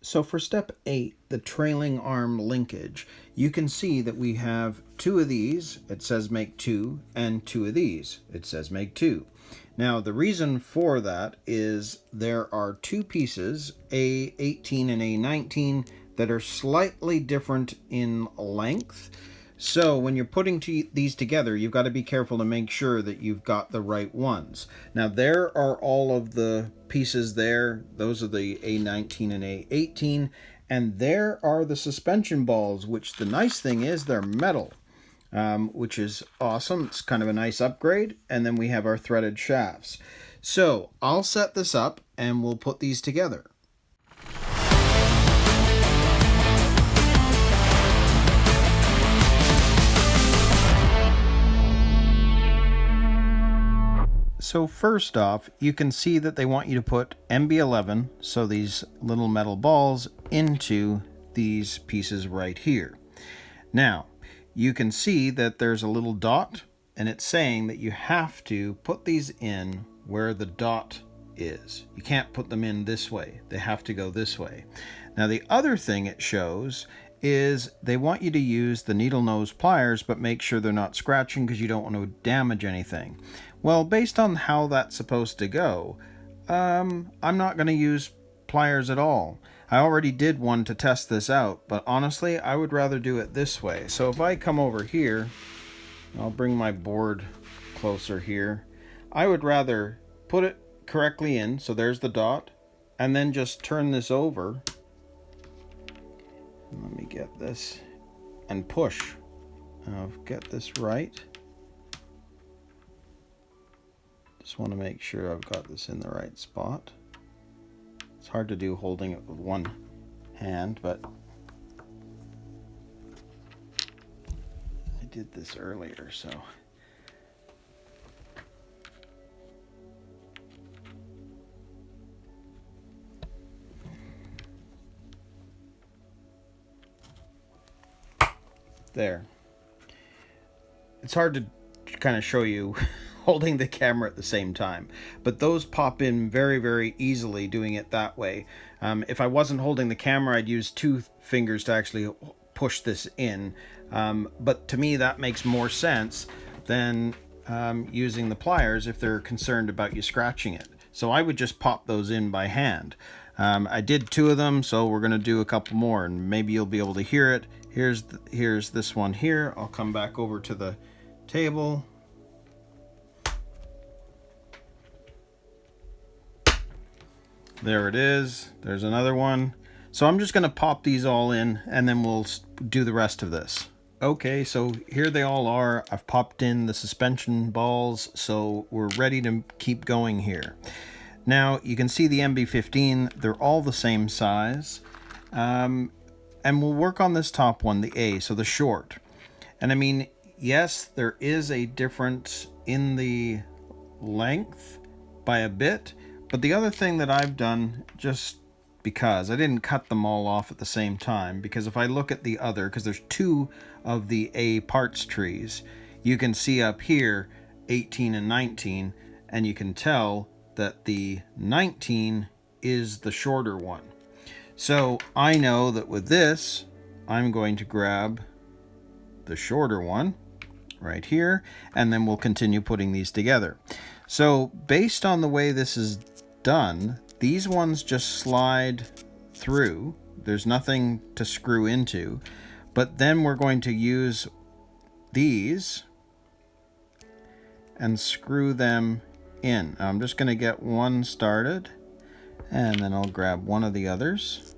So for step 8, the trailing arm linkage, you can see that we have 2 of these, it says make 2, and 2 of these, it says make 2. Now the reason for that is there are 2 pieces, A18 and A19, that are slightly different in length. So when you're putting these together, you've got to be careful to make sure that you've got the right ones. Now there are all of the pieces there. Those are the A19 and A18. And there are the suspension balls, which the nice thing is they're metal, which is awesome. It's kind of a nice upgrade. And then we have our threaded shafts. So I'll set this up and we'll put these together. So first off, you can see that they want you to put MB11, so these little metal balls, into these pieces right here. Now, you can see that there's a little dot, and it's saying that you have to put these in where the dot is. You can't put them in this way. They have to go this way. Now, the other thing it shows is they want you to use the needle nose pliers, but make sure they're not scratching because you don't want to damage anything. Well, based on how that's supposed to go, I'm not going to use pliers at all. I already did one to test this out, but honestly, I would rather do it this way. So if I come over here, I'll bring my board closer here. I would rather put it correctly in, so there's the dot, and then just turn this over. Let me get this and push. I'll get this right. Just want to make sure I've got this in the right spot. It's hard to do holding it with one hand, but I did this earlier, so. There. It's hard to kind of show you holding the camera at the same time, but those pop in very, very easily doing it that way. If I wasn't holding the camera, I'd use 2 fingers to actually push this in, but to me that makes more sense than using the pliers if they're concerned about you scratching it. So I would just pop those in by hand. I did 2 of them, so we're going to do a couple more, and maybe you'll be able to hear it. Here's this one here. I'll come back over to the table. There it is. There's another one. So I'm just going to pop these all in, and then we'll do the rest of this. Okay, so here they all are. I've popped in the suspension balls, so we're ready to keep going here. Now, you can see the MB15. They're all the same size. And we'll work on this top one, the A, so the short. And I mean, yes, there is a difference in the length by a bit, but the other thing that I've done, just because I didn't cut them all off at the same time, because if I look at the other, because there's 2 of the A parts trees, you can see up here 18 and 19, and you can tell that the 19 is the shorter one. So I know that with this, I'm going to grab the shorter one right here, and then we'll continue putting these together. So based on the way this is done, these ones just slide through. There's nothing to screw into, but then we're going to use these and screw them in. I'm just going to get one started, and then I'll grab one of the others.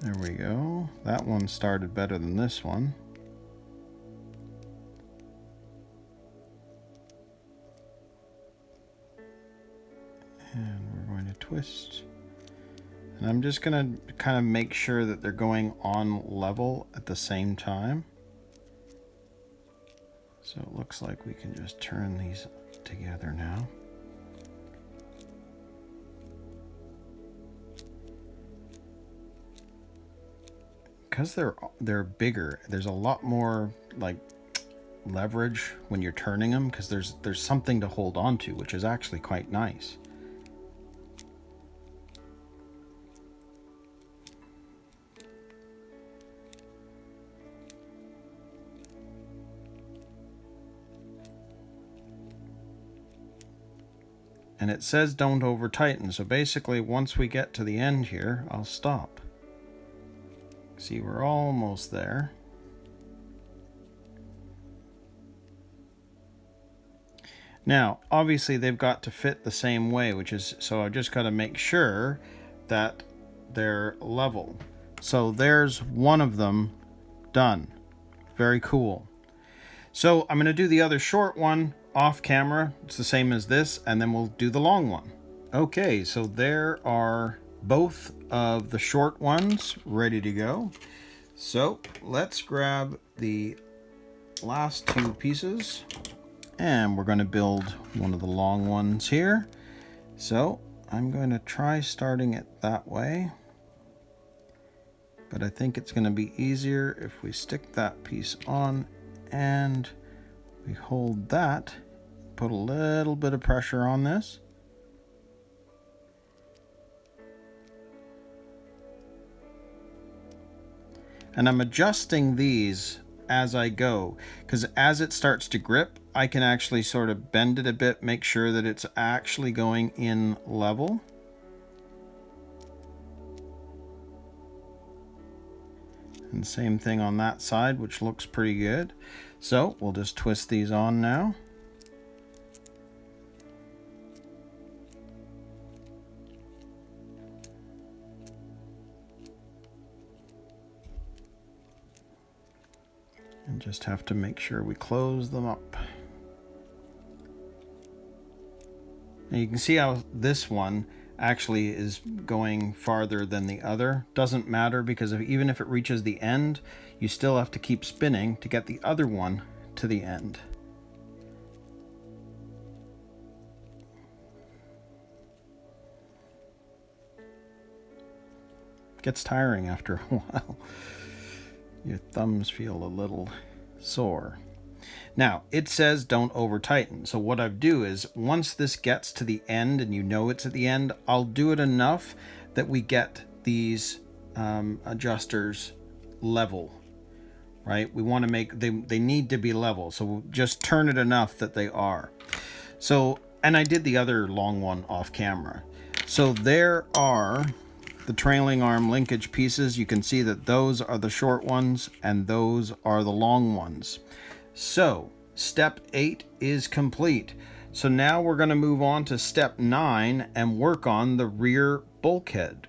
There we go. That one started better than this one. And we're going to twist. And I'm just going to kind of make sure that they're going on level at the same time. So it looks like we can just turn these together now. Because they're bigger, there's a lot more like leverage when you're turning them, because there's something to hold on to, which is actually quite nice. And it says don't over tighten, so basically once we get to the end here, I'll stop. See, we're almost there. Now, obviously they've got to fit the same way, which is, so I've just got to make sure that they're level. So there's one of them done. Very cool. So I'm going to do the other short one off camera. It's the same as this, and then we'll do the long one. Okay, so there are both of the short ones ready to go. So let's grab the last two pieces, and we're going to build one of the long ones here. So I'm going to try starting it that way, but I think it's going to be easier if we stick that piece on and we hold that, put a little bit of pressure on this. And I'm adjusting these as I go, because as it starts to grip, I can actually sort of bend it a bit, make sure that it's actually going in level. And same thing on that side, which looks pretty good. So we'll just twist these on now. And just have to make sure we close them up. Now you can see how this one actually is going farther than the other. Doesn't matter, because even if it reaches the end, you still have to keep spinning to get the other one to the end. Gets tiring after a while. Your thumbs feel a little sore. Now, it says don't over tighten. So what I do is, once this gets to the end and you know it's at the end, I'll do it enough that we get these adjusters level, right? We want to make, they need to be level. So we'll just turn it enough that they are. So, and I did the other long one off camera. So there are the trailing arm linkage pieces. You can see that those are the short ones and those are the long ones. So step 8 is complete. So now we're going to move on to step 9 and work on the rear bulkhead,